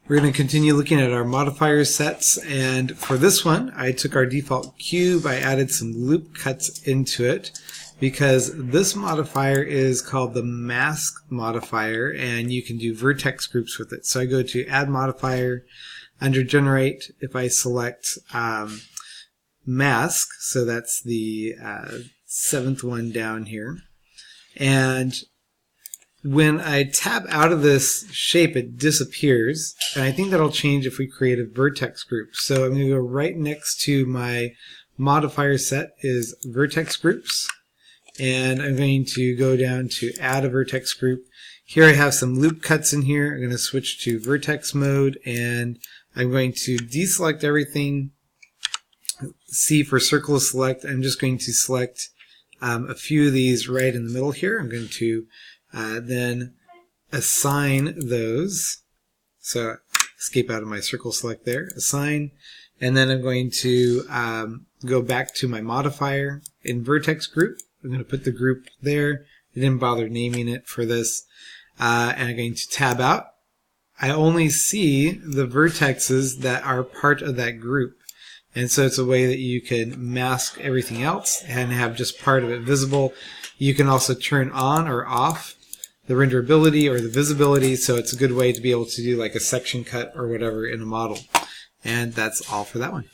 We're going to continue looking at our modifier sets, and for this one I took our default cube, I added some loop cuts into it because this modifier is called the mask modifier and you can do vertex groups with it. So I go to add modifier, under generate, if I select mask, so that's the seventh one down here, and when I tab out of this shape, it disappears, and I think that'll change if we create a vertex group. So I'm going to go right next to my modifier set is vertex groups, and I'm going to go down to add a vertex group. Here I have some loop cuts in here. I'm going to switch to vertex mode, and I'm going to deselect everything. C for circle select. I'm just going to select a few of these right in the middle here. I'm going to then assign those. So escape out of my circle select there, assign, and then I'm going to go back to my modifier in vertex group. I'm going to put the group there. I didn't bother naming it for this. And I'm going to tab out. I only see the vertexes that are part of that group. And so it's a way that you can mask everything else and have just part of it visible. You can also turn on or off the renderability or the visibility, so it's a good way to be able to do like a section cut or whatever in a model. And that's all for that one.